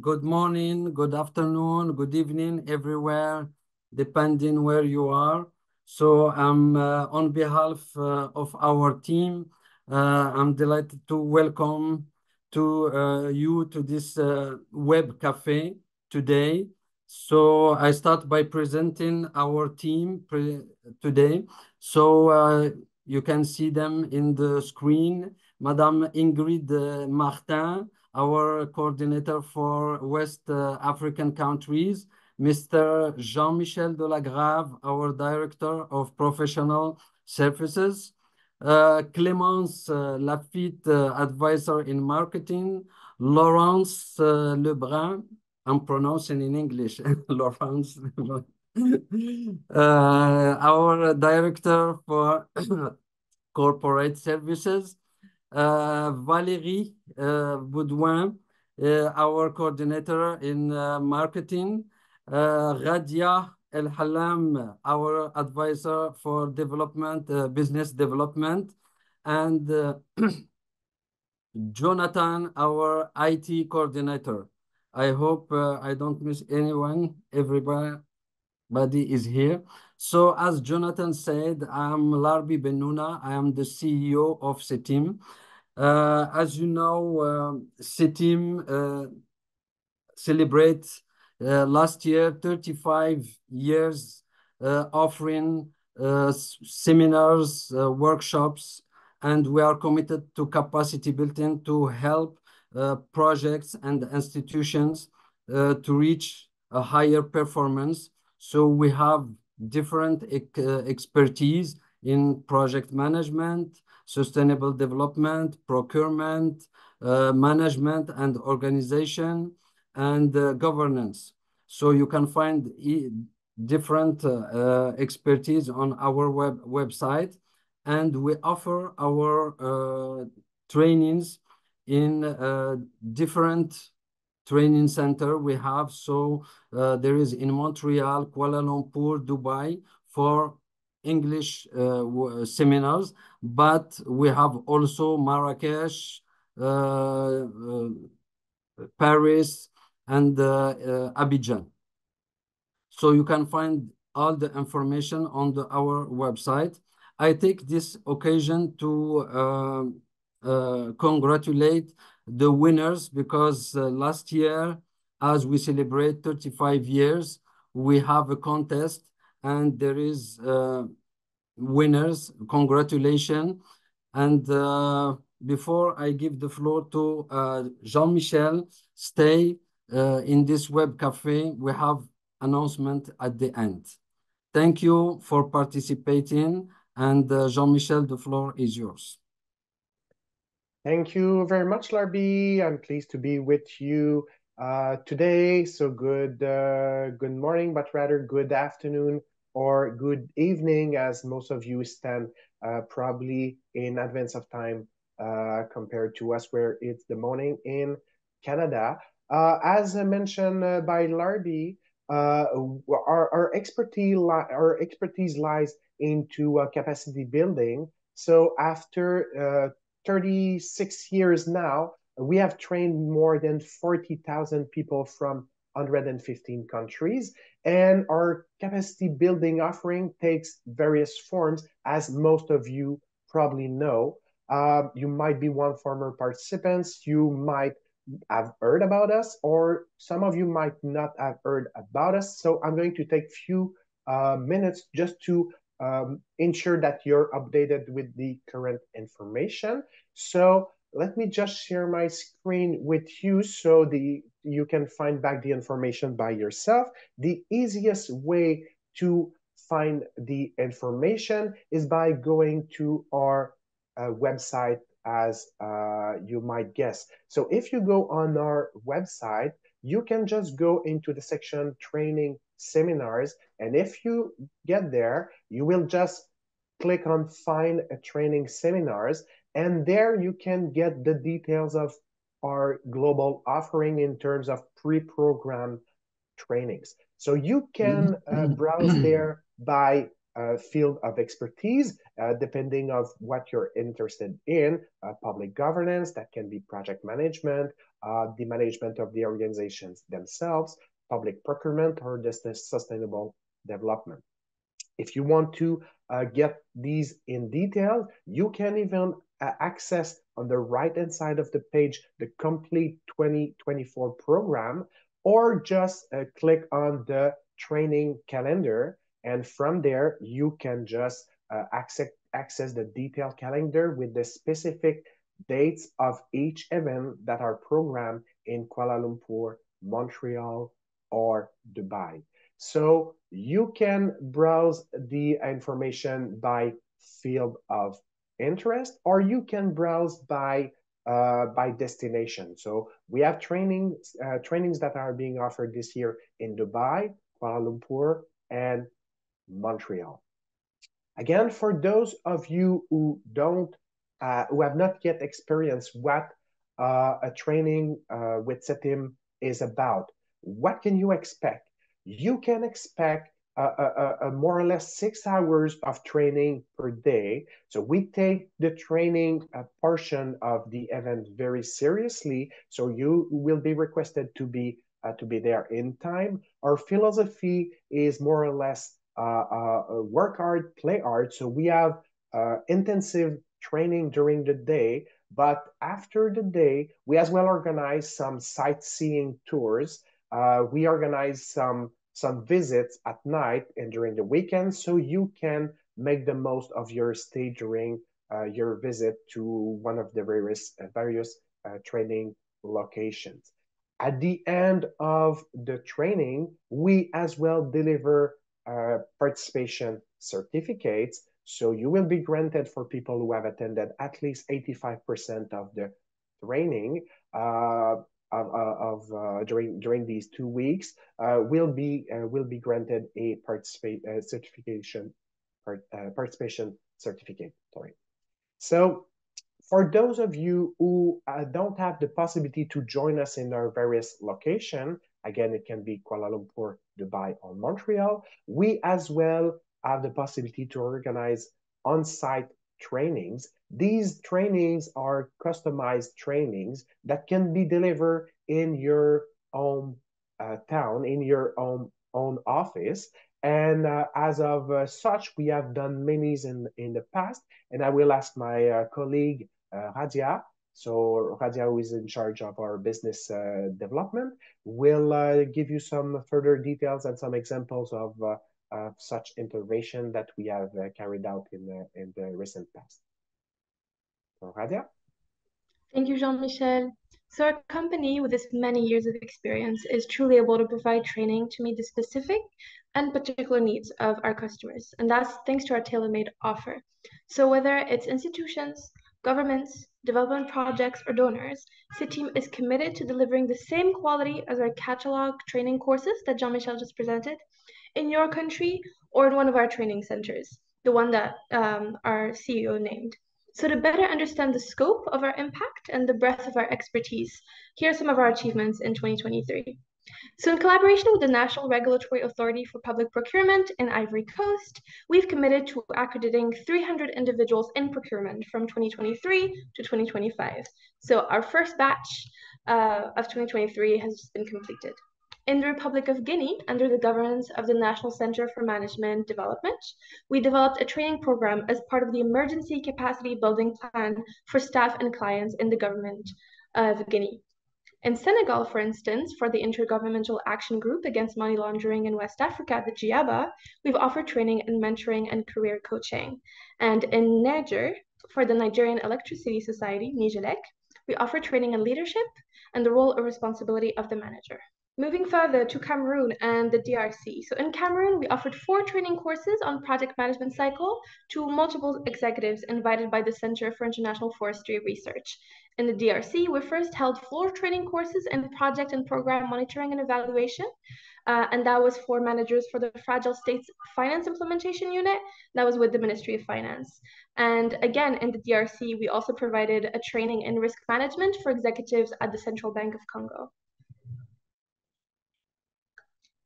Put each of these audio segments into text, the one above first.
good morning, good afternoon, good evening, everywhere, depending where you are. So I'm on behalf of our team, I'm delighted to welcome you to this web cafe today. So I start by presenting our team today. So you can see them in the screen. Madame Ingrid Martin, our coordinator for West African countries, Mr. Jean-Michel Delagrave, our director of professional services, Clémence Lafitte, advisor in marketing, Laurence Lebrun, I'm pronouncing in English, Laurence Lebrun, our director for corporate services, Valérie Baudouin, our coordinator in marketing, Radia El Halam, our advisor for development, business development, and Jonathan, our IT coordinator. I hope I don't miss anyone. Everybody is here. So as Jonathan said, I'm Larbi Bennouna. I am the CEO of CETIM. As you know, CETIM celebrates last year 35 years offering seminars, workshops, and we are committed to capacity building to help projects and institutions to reach a higher performance. So we have different expertise in project management, sustainable development, procurement, management and organization, and governance. So you can find different expertise on our website, and we offer our trainings in different training center we have. So there is in Montreal, Kuala Lumpur, Dubai for English seminars, but we have also Marrakesh, Paris, and Abidjan. So you can find all the information on our website. I take this occasion to congratulate the winners because last year, as we celebrate 35 years, we have a contest and there is winners. Congratulations. And before I give the floor to Jean-Michel, stay in this web cafe. We have announcement at the end. Thank you for participating. And Jean-Michel, the floor is yours. Thank you very much, Larbi. I'm pleased to be with you today. So good morning, but rather good afternoon or good evening, as most of you stand probably in advance of time compared to us, where it's the morning in Canada. As mentioned by Larbi, our expertise lies into capacity building. So after 36 years now, we have trained more than 40,000 people from 115 countries. And our capacity building offering takes various forms, as most of you probably know. You might be one former participants, you might have heard about us, or some of you might not have heard about us. So I'm going to take few minutes just to ensure that you're updated with the current information. So let me just share my screen with you so you can find back the information by yourself. The easiest way to find the information is by going to our website, as you might guess. So if you go on our website, you can just go into the section training seminars. And if you get there, you will just click on find a training seminars. And there you can get the details of our global offering in terms of pre-programmed trainings. So you can browse there by field of expertise, depending of what you're interested in. Public governance, that can be project management, the management of the organizations themselves, public procurement, or just sustainable development. If you want to get these in detail, you can even access on the right-hand side of the page the complete 2024 program, or just click on the training calendar. And from there, you can just access the detailed calendar with the specific dates of each event that are programmed in Kuala Lumpur, Montreal, or Dubai. So you can browse the information by field of interest, or you can browse by destination. So we have trainings that are being offered this year in Dubai, Kuala Lumpur, and Montreal. Again, for those of you who have not yet experienced what a training with CETIM is about, what can you expect? You can expect a more or less 6 hours of training per day. So we take the training portion of the event very seriously. So you will be requested to be there in time. Our philosophy is more or less work hard, play hard. So we have intensive training during the day, but after the day, we as well organize some sightseeing tours. We organize some visits at night and during the weekend, so you can make the most of your stay during your visit to one of the various training locations. At the end of the training, we as well deliver participation certificates. So you will be granted for people who have attended at least 85% of the training during these 2 weeks. Will be granted a participation certificate. Sorry. So for those of you who don't have the possibility to join us in our various locations, again, it can be Kuala Lumpur, Dubai, or Montreal, we as well have the possibility to organize on-site trainings. These trainings are customized trainings that can be delivered in your own town, in your own office. And as of such, we have done many in the past. And I will ask my colleague, Radia. So Radia, who is in charge of our business development, will give you some further details and some examples of such intervention that we have carried out in the recent past. So Radia? Thank you, Jean-Michel. So our company, with its many years of experience, is truly able to provide training to meet the specific and particular needs of our customers. And that's thanks to our tailor-made offer. So whether it's institutions, governments, development projects, or donors, CETIM is committed to delivering the same quality as our catalog training courses that Jean-Michel just presented in your country or in one of our training centers, the one that our CEO named. So to better understand the scope of our impact and the breadth of our expertise, here are some of our achievements in 2023. So in collaboration with the National Regulatory Authority for Public Procurement in Ivory Coast, we've committed to accrediting 300 individuals in procurement from 2023 to 2025. So our first batch of 2023 has been completed. In the Republic of Guinea, under the governance of the National Center for Management Development, we developed a training program as part of the Emergency Capacity Building Plan for staff and clients in the government of Guinea. In Senegal, for instance, for the Intergovernmental Action Group Against Money Laundering in West Africa, the GIABA, we've offered training in mentoring and career coaching. And in Niger, for the Nigerian Electricity Society, Nigelec, we offer training in leadership and the role and responsibility of the manager. Moving further to Cameroon and the DRC. So in Cameroon, we offered 4 training courses on project management cycle to multiple executives invited by the Center for International Forestry Research. In the DRC, we first held 4 training courses in project and program monitoring and evaluation. And that was for managers for the Fragile States Finance Implementation Unit. That was with the Ministry of Finance. And again, in the DRC, we also provided a training in risk management for executives at the Central Bank of Congo.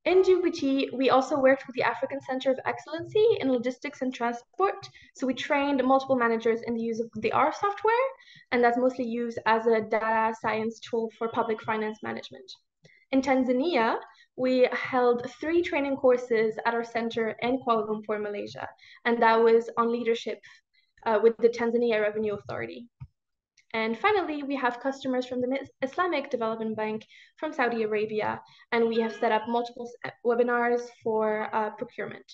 In Djibouti, we also worked with the African Center of Excellency in Logistics and Transport. So we trained multiple managers in the use of the R software, and that's mostly used as a data science tool for public finance management. In Tanzania, we held 3 training courses at our center in Kuala Lumpur, Malaysia, and that was on leadership with the Tanzania Revenue Authority. And finally, we have customers from the Islamic Development Bank from Saudi Arabia, and we have set up multiple webinars for procurement.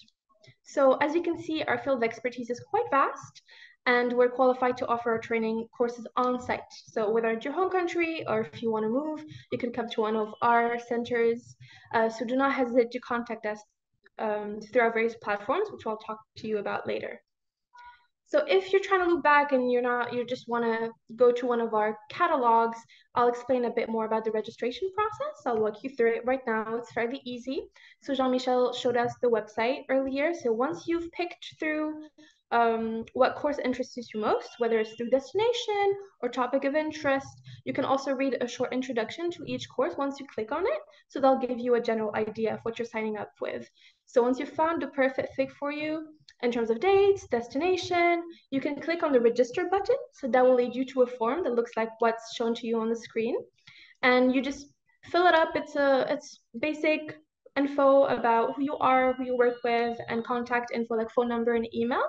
So as you can see, our field of expertise is quite vast, and we're qualified to offer our training courses on site. So whether it's your home country or if you want to move, you can come to one of our centers. So do not hesitate to contact us through our various platforms, which I'll talk to you about later. So if you're trying to look back and you just want to go to one of our catalogs, I'll explain a bit more about the registration process. I'll walk you through it right now. It's fairly easy. So Jean-Michel showed us the website earlier. So once you've picked through what course interests you most, whether it's through destination or topic of interest, you can also read a short introduction to each course once you click on it. So they'll give you a general idea of what you're signing up with. So once you've found the perfect fit for you, in terms of dates, destination, you can click on the register button. So that will lead you to a form that looks like what's shown to you on the screen. And you just fill it up. It's basic info about who you are, who you work with, and contact info like phone number and email.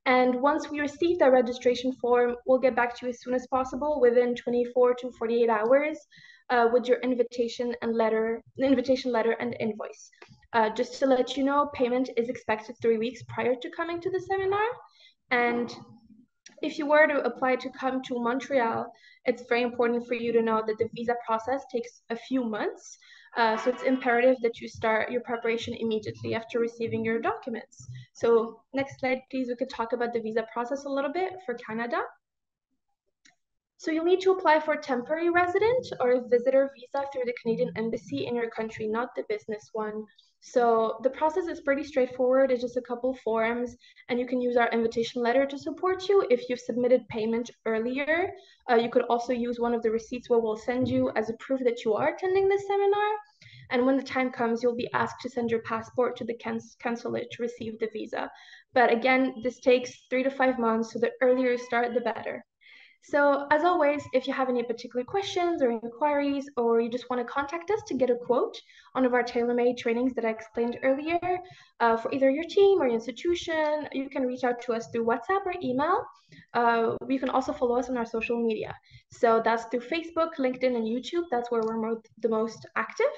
And once we receive that registration form, we'll get back to you as soon as possible within 24 to 48 hours with your invitation letter and invoice. Just to let you know, payment is expected 3 weeks prior to coming to the seminar. And if you were to apply to come to Montreal, it's very important for you to know that the visa process takes a few months. So it's imperative that you start your preparation immediately after receiving your documents. So next slide, please. We could talk about the visa process a little bit for Canada. So you'll need to apply for a temporary resident or a visitor visa through the Canadian Embassy in your country, not the business one. So the process is pretty straightforward. It's just a couple forms, and you can use our invitation letter to support you if you've submitted payment earlier. You could also use one of the receipts where we'll send you as a proof that you are attending this seminar. And when the time comes, you'll be asked to send your passport to the consulate to receive the visa. But again, this takes 3 to 5 months, so the earlier you start, the better. So as always, if you have any particular questions or inquiries, or you just want to contact us to get a quote on one of our tailor-made trainings that I explained earlier, for either your team or your institution, you can reach out to us through WhatsApp or email. You can also follow us on our social media. So that's through Facebook, LinkedIn, and YouTube. That's where we're the most active.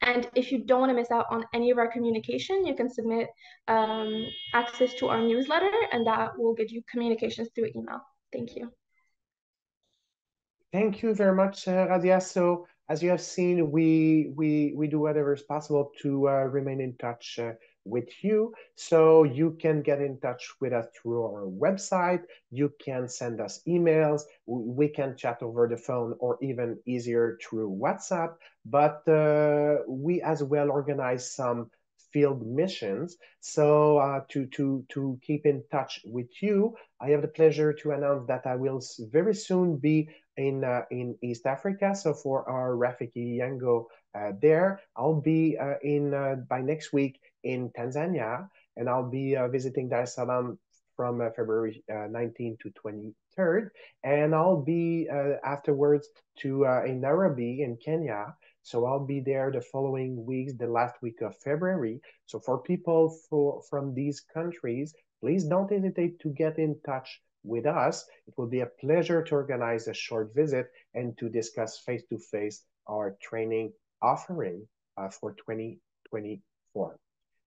And if you don't want to miss out on any of our communication, you can submit access to our newsletter, and that will get you communications through email. Thank you. Thank you very much, Radia. So as you have seen, we do whatever is possible to remain in touch with you. So you can get in touch with us through our website. You can send us emails. We can chat over the phone, or even easier through WhatsApp. But we as well organize some field missions. So to keep in touch with you, I have the pleasure to announce that I will very soon be in East Africa. So for our Rafiki Yango there, I'll be by next week in Tanzania, and I'll be visiting Dar es Salaam from February 19th to 23rd, and I'll be afterwards to in Nairobi in Kenya. So I'll be there the following weeks, the last week of February. So for people from these countries, please don't hesitate to get in touch with us. It will be a pleasure to organize a short visit and to discuss face-to-face our training offering for 2024.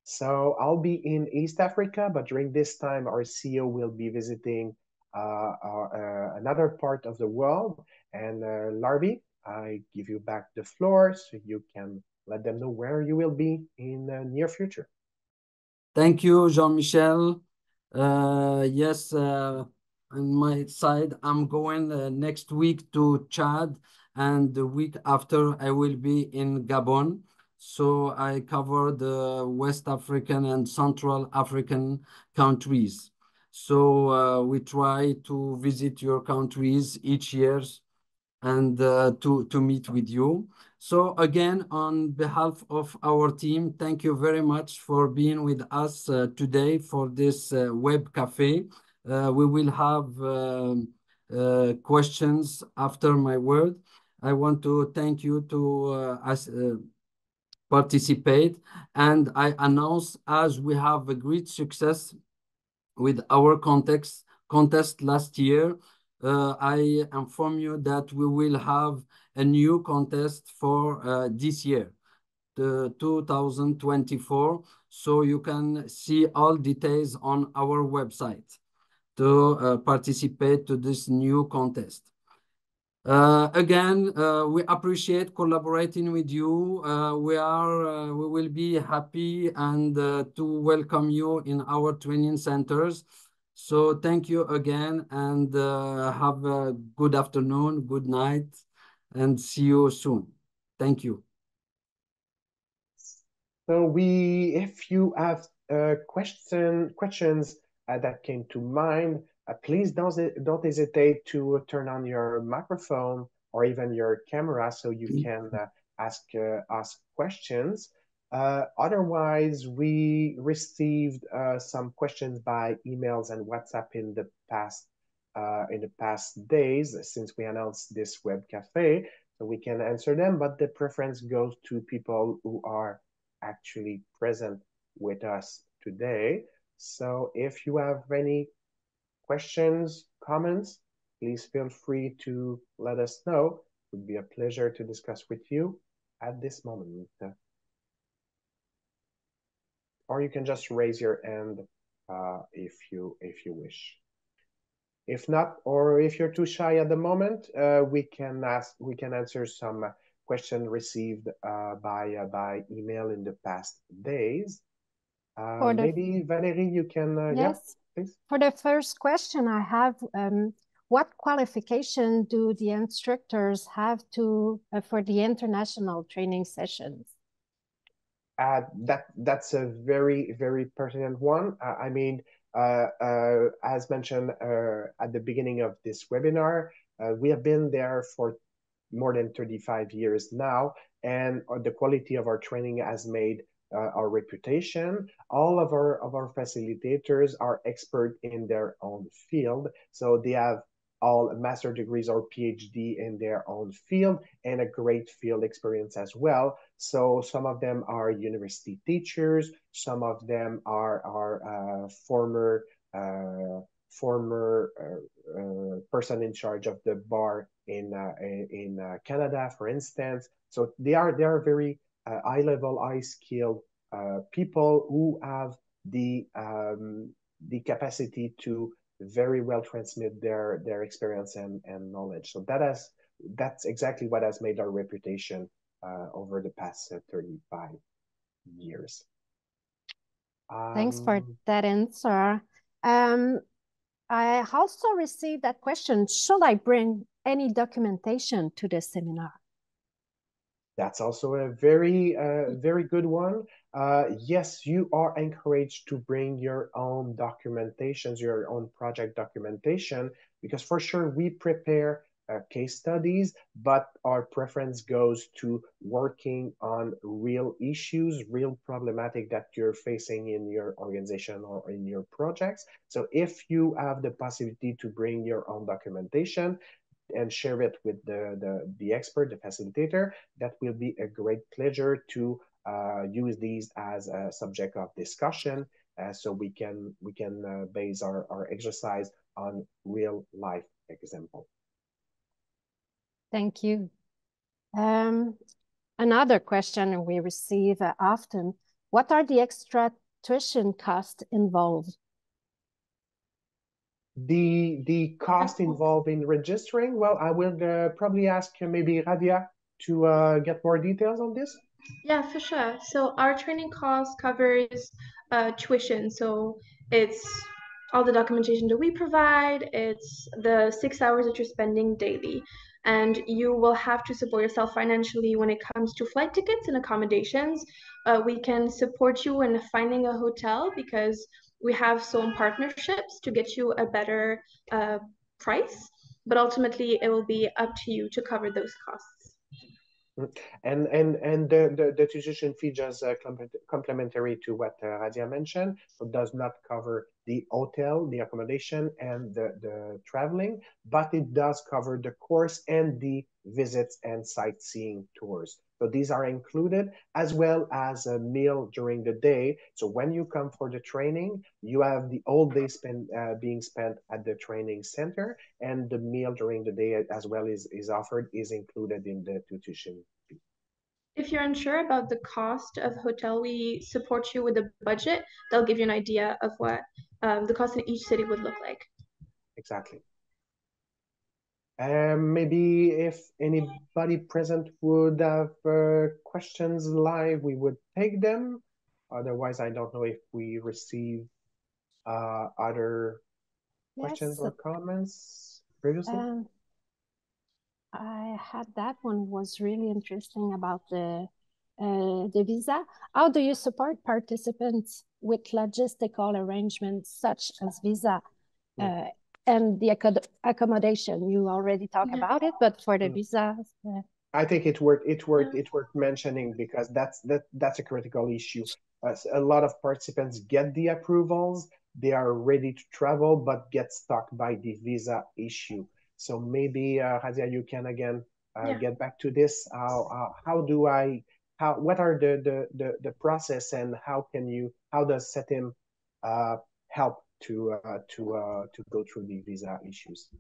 So I'll be in East Africa, but during this time, our CEO will be visiting another part of the world. And Larbi, I give you back the floor so you can let them know where you will be in the near future. Thank you, Jean-Michel. Yes, on my side, I'm going next week to Chad, and the week after I will be in Gabon. So I cover the West African and Central African countries. So we try to visit your countries each year and to meet with you. So again, on behalf of our team, thank you very much for being with us today for this web cafe. We will have questions after my word. I want to thank you to participate, and I announce, as we have a great success with our contest last year, I inform you that we will have a new contest for this year, the 2024. So you can see all details on our website to participate to this new contest. Again, we appreciate collaborating with you. We will be happy and to welcome you in our training centers. So thank you again, and have a good afternoon, good night, and see you soon. Thank you. So if you have questions that came to mind, please don't hesitate to turn on your microphone or even your camera so you can ask questions. Otherwise, we received some questions by emails and WhatsApp in the past days since we announced this web cafe, so we can answer them. But the preference goes to people who are actually present with us today. So if you have any questions, comments, please feel free to let us know. It would be a pleasure to discuss with you at this moment. Or you can just raise your hand if you wish. If not, or if you're too shy at the moment, we can answer some question received by email in the past days. Maybe Valérie, you can, yeah, Yes. please. For the first question I have, what qualification do the instructors have to for the international training sessions? That's a very pertinent one. I mean, as mentioned at the beginning of this webinar, we have been there for more than 35 years now, and the quality of our training has made our reputation. All of our facilitators are expert in their own field, so they have all master degrees or PhD in their own field and a great field experience as well. So some of them are university teachers, some of them are former person in charge of the bar in Canada, for instance. So they are very high level, high skilled people who have the capacity to very well transmit their experience and knowledge. So that's exactly what has made our reputation over the past 35 years. Thanks for that answer. I also received that question, should I bring any documentation to the seminar? That's also a very good one. Yes, you are encouraged to bring your own documentations, your own project documentation, because for sure we prepare case studies, but our preference goes to working on real issues, real problematic that you're facing in your organization or in your projects. So if you have the possibility to bring your own documentation and share it with the expert, the facilitator, that will be a great pleasure to use these as a subject of discussion, so we can base our exercise on real life example. Thank you. Another question we receive often, what are the extra tuition costs involved? The cost involved in registering, well, I will probably ask maybe Radia to get more details on this. Yeah, for sure. So our training cost covers tuition. So it's all the documentation that we provide. It's the 6 hours that you're spending daily. And you will have to support yourself financially when it comes to flight tickets and accommodations. We can support you in finding a hotel because we have some partnerships to get you a better price. but ultimately it will be up to you to cover those costs. And the tuition fee just complementary to what Radia mentioned, so does not cover the hotel, the accommodation, and the traveling, but it does cover the course and the visits and sightseeing tours. So these are included, as well as a meal during the day. So when you come for the training, you have the whole day being spent at the training center, and the meal during the day as well is offered, is included in the tuition fee. If you're unsure about the cost of hotel, we support you with a budget. They'll give you an idea of what the cost in each city would look like. Exactly. Maybe if anybody present would have questions live, we would take them. Otherwise, I don't know if we receive other questions Yes. or comments previously. I had that one was really interesting about the visa. How do you support participants with logistical arrangements such as visa and the accommodation? You already talked about it, but for the visa, I think it worth mentioning, because that's a critical issue. A lot of participants get the approvals, they are ready to travel, but get stuck by the visa issue. So maybe Razia, you can again get back to this. What are the process, and how does SETIM help to go through the visa issues?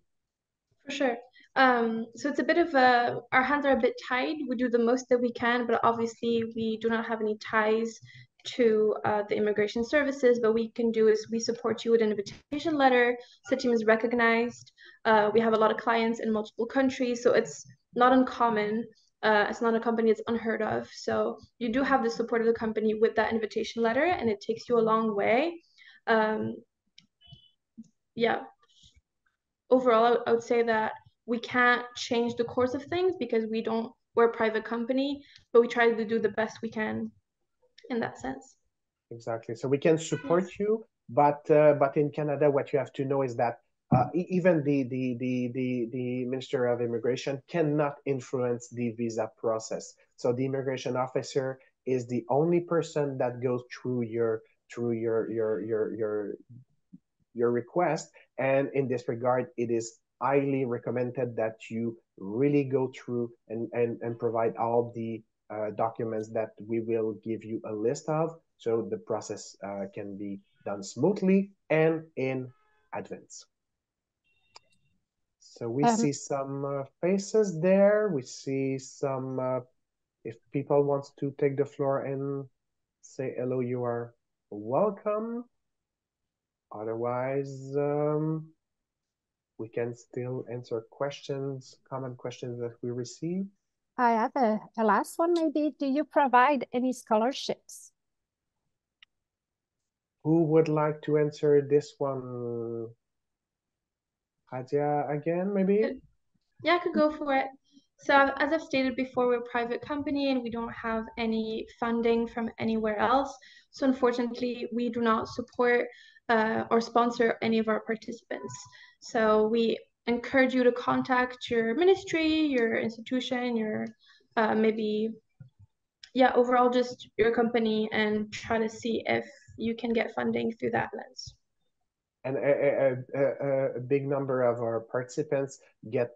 For sure. So it's a bit of our hands are a bit tied. We do the most that we can, but obviously we do not have any ties to the immigration services. But we can do is we support you with an invitation letter. SETIM is recognized. We have a lot of clients in multiple countries, so it's not uncommon. It's not a company that's unheard of. So you do have the support of the company with that invitation letter, and it takes you a long way. Yeah, overall, I would say that we can't change the course of things because we're a private company, but we try to do the best we can in that sense. Exactly. So we can support you, but in Canada, what you have to know is that even the Minister of Immigration cannot influence the visa process. So the immigration officer is the only person that goes through your request. And in this regard, it is highly recommended that you really go through and provide all the documents that we will give you a list of, so the process can be done smoothly and in advance. So we see some faces there. We see some, if people want to take the floor and say hello, you are welcome. Otherwise, we can still answer common questions that we receive. I have a last one maybe. Do you provide any scholarships? Who would like to answer this one? Hadia again, maybe? Yeah, I could go for it. So as I've stated before, we're a private company and we don't have any funding from anywhere else. So unfortunately, we do not support or sponsor any of our participants. So we encourage you to contact your ministry, your institution, your maybe, yeah, overall just your company, and try to see if you can get funding through that lens. And a big number of our participants get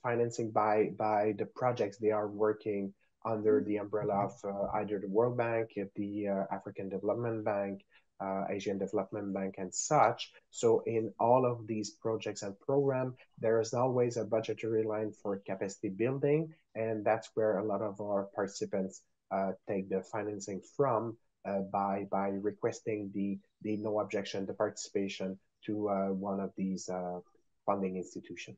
financing by the projects they are working under the umbrella of either the World Bank, the African Development Bank, Asian Development Bank, and such. So in all of these projects and programs, there is always a budgetary line for capacity building, and that's where a lot of our participants take the financing from, by requesting the no objection, the participation to one of these funding institutions.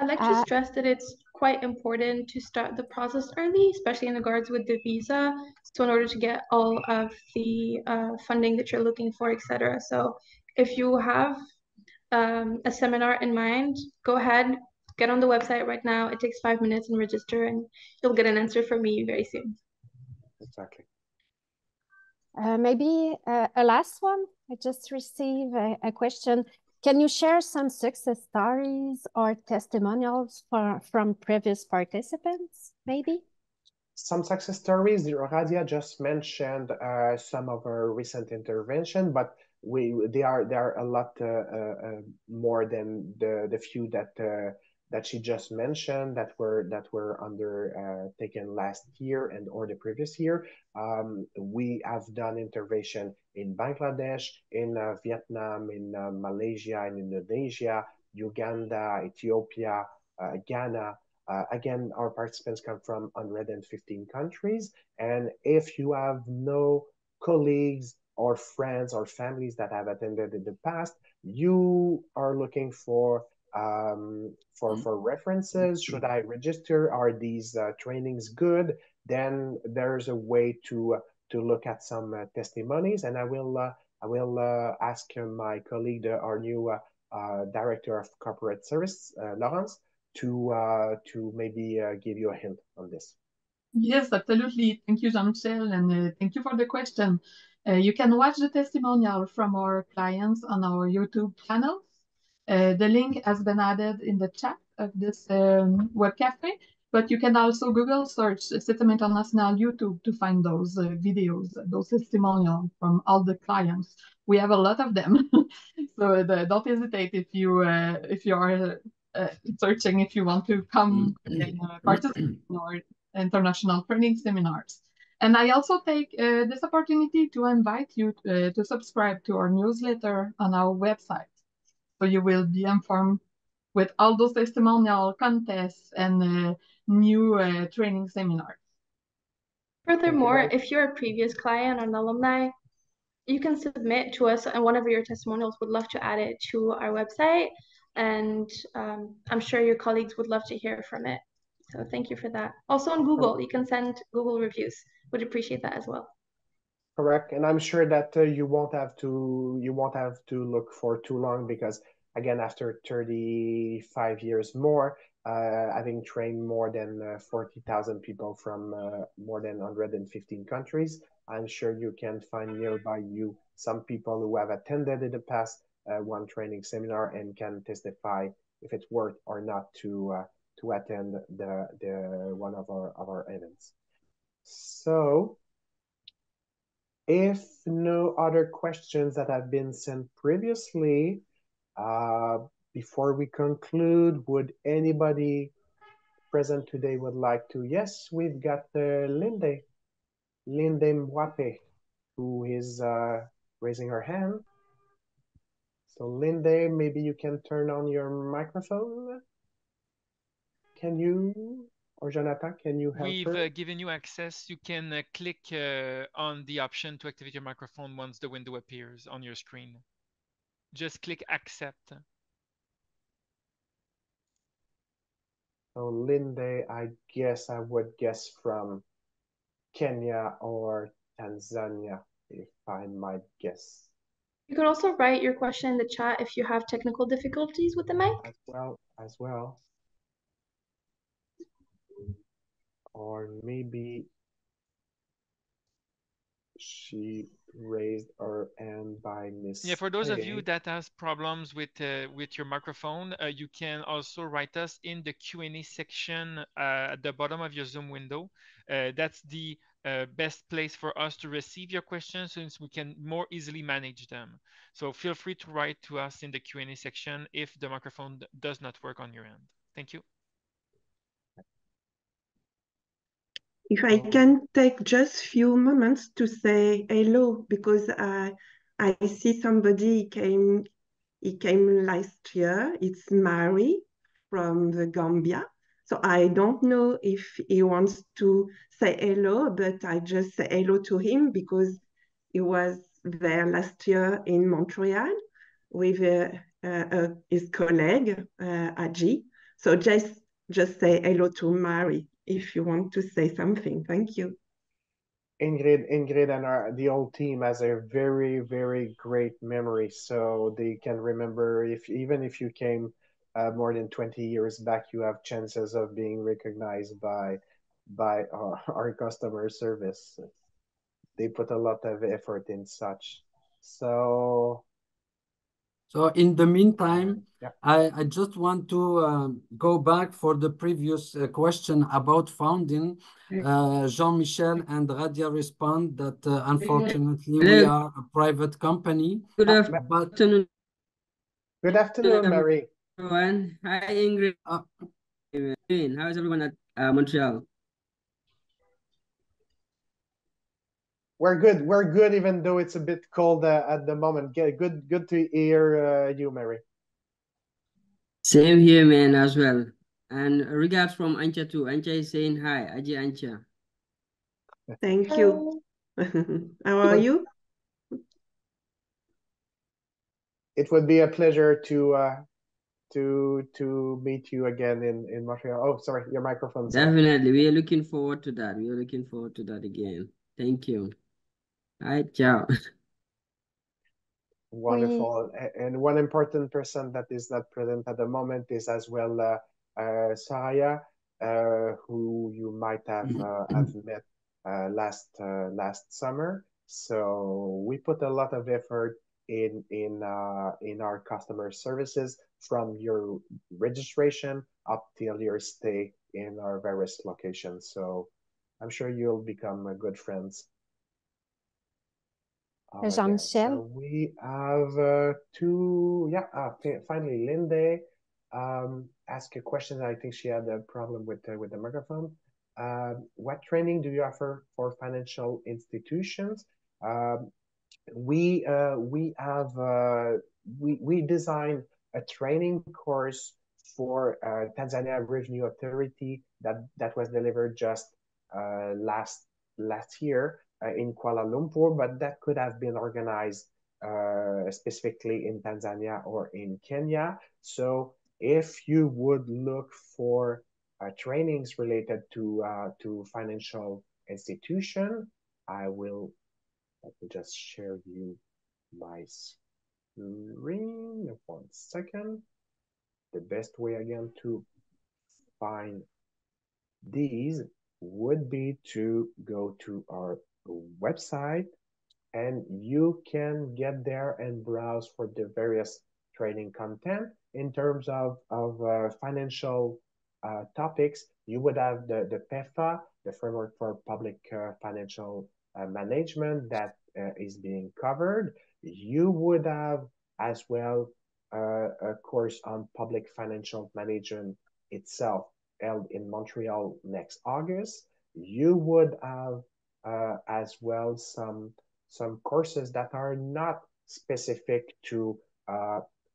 I'd like to stress that it's quite important to start the process early, especially in regards with the visa. So in order to get all of the funding that you're looking for, etc. So if you have a seminar in mind, go ahead, get on the website right now. It takes 5 minutes and register, and you'll get an answer from me very soon. Exactly. Maybe a last one. I just received a question. Can you share some success stories or testimonials from previous participants, maybe? Some success stories. Radia just mentioned some of our recent intervention, but they are a lot more than the few that she just mentioned that were undertaken last year and or the previous year. We have done intervention in Bangladesh, in Vietnam, in Malaysia, in Indonesia, Uganda, Ethiopia, Ghana. Again, our participants come from 115 countries. And if you have no colleagues or friends or families that have attended in the past, you are looking for references. Should I register? Are these trainings good? Then there's a way to look at some testimonies, and I will ask my colleague, our new director of corporate service, Laurence, to maybe give you a hint on this. Yes, absolutely. Thank you, Jean-Michel, and thank you for the question. You can watch the testimonial from our clients on our YouTube channels. The link has been added in the chat of this web cafe, but you can also Google search Système International YouTube to find those videos, those testimonials from all the clients. We have a lot of them, so don't hesitate if you are searching if you want to come and participate in our international training seminars. And I also take this opportunity to invite you to subscribe to our newsletter on our website. So you will be informed with all those testimonial contests and new training seminars. Furthermore, if you're a previous client or an alumni, you can submit to us and one of your testimonials. Would love to add it to our website. And I'm sure your colleagues would love to hear from it. So thank you for that. Also on Google, you can send Google reviews. Would appreciate that as well. Correct, and I'm sure that you won't have to look for too long because again, after 35 years more, having trained more than 40,000 people from more than 115 countries, I'm sure you can find nearby you some people who have attended in the past one training seminar and can testify if it's worth or not to attend the one of our events. So if no other questions that have been sent previously, before we conclude, would anybody present today would like to? Yes, we've got Linde Mwape, who is raising her hand. So Linde, maybe you can turn on your microphone. Can you, or Jonathan, can you help her? We've given you access. You can click on the option to activate your microphone once the window appears on your screen. Just click accept. So Linde, I would guess from Kenya or Tanzania, if I might guess. You could also write your question in the chat if you have technical difficulties with the mic. As well. Or maybe she raised her hand by mistake. Yeah, for those of you that has problems with your microphone, you can also write us in the Q&A section at the bottom of your Zoom window. That's the best place for us to receive your questions since we can more easily manage them. So feel free to write to us in the Q&A section if the microphone does not work on your end. Thank you. If I can take just few moments to say hello, because I see somebody he came last year. It's Mary from the Gambia. So I don't know if he wants to say hello, but I just say hello to him because he was there last year in Montreal with his colleague, Aji. So just say hello to Mary if you want to say something. Thank you. Ingrid and the whole team has a very, very great memory, so they can remember even if you came more than 20 years back, you have chances of being recognized by our customer service. They put a lot of effort in such. So So in the meantime, Yeah. I just want to go back for the previous question about founding. Jean-Michel and Radia respond that unfortunately we are a private company. Good But afternoon, Good afternoon, Mary. everyone. Hi, Ingrid. How's everyone at Montreal? We're good. We're good, even though it's a bit cold at the moment. Good to hear you, Mary. Same here, man, as well. And regards from Ancha too. Ancha is saying hi. Aji Ancha. Thank you. How are you? It would be a pleasure to meet you again in Montreal. Oh, sorry, your microphone. Definitely. We are looking forward to that. We are looking forward to that again. Thank you. Hi, ciao. Wonderful. And one important person that is not present at the moment is as well Saraya, who you might have met last summer. So we put a lot of effort in our customer services from your registration up till your stay in our various locations. So I'm sure you'll become good friends. Jean-Michel? So we have finally, Linde asked a question. I think she had a problem with the microphone. What training do you offer for financial institutions? We designed a training course for Tanzania Revenue Authority that was delivered just last year in Kuala Lumpur, but that could have been organized specifically in Tanzania or in Kenya. So if you would look for trainings related to financial institution, let me just share you my screen. 1 second. The best way again to find these would be to go to our website, and you can get there and browse for the various training content. In terms of financial topics, you would have the PEFA, the Framework for Public Financial Management, that is being covered. You would have as well a course on public financial management itself held in Montreal next August. You would have as well some courses that are not specific to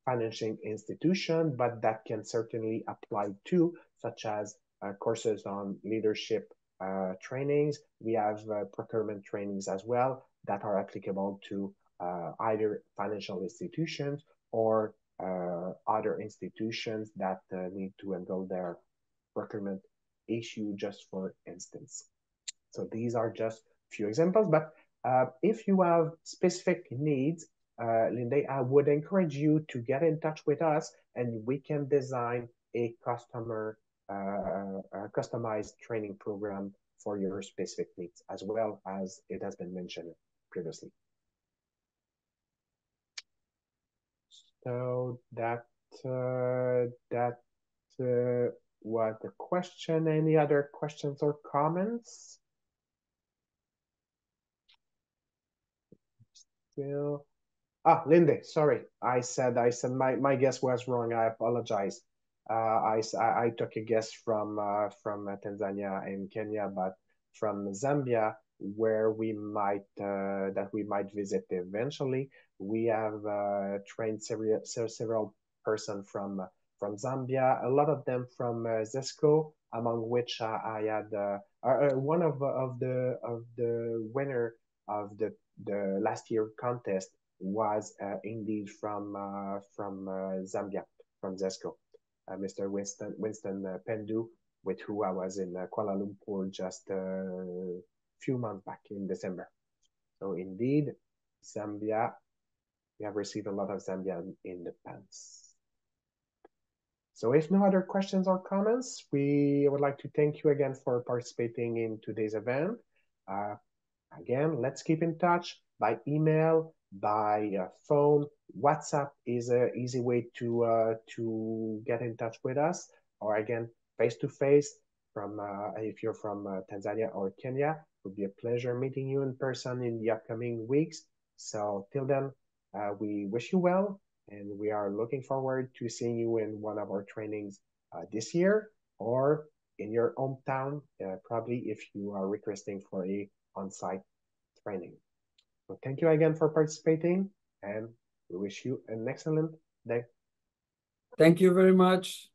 financial institution, but that can certainly apply to, such as courses on leadership trainings. We have procurement trainings as well that are applicable to either financial institutions or other institutions that need to handle their procurement issue, just for instance. So these are just few examples, but if you have specific needs, Linde, I would encourage you to get in touch with us, and we can design a customized training program for your specific needs, as well as it has been mentioned previously. So that was the question. Any other questions or comments? Still, Linde, sorry. I said my guess was wrong. I apologize. I took a guess from Tanzania and Kenya, but from Zambia, where we might visit eventually. We have trained several person from Zambia, a lot of them from ZESCO, among which I had one of the winner of the last year contest was indeed from Zambia, from ZESCO, Mr. Winston Pendu, with who I was in Kuala Lumpur just a few months back in December. So indeed, Zambia, we have received a lot of Zambian independence. So if no other questions or comments, we would like to thank you again for participating in today's event. Again, let's keep in touch by email, by phone. WhatsApp is an easy way to get in touch with us, or again, face to face. From if you're from Tanzania or Kenya, it would be a pleasure meeting you in person in the upcoming weeks. So till then, we wish you well, and we are looking forward to seeing you in one of our trainings this year or in your hometown, probably if you are requesting for a on-site training. So thank you again for participating, and we wish you an excellent day. Thank you very much.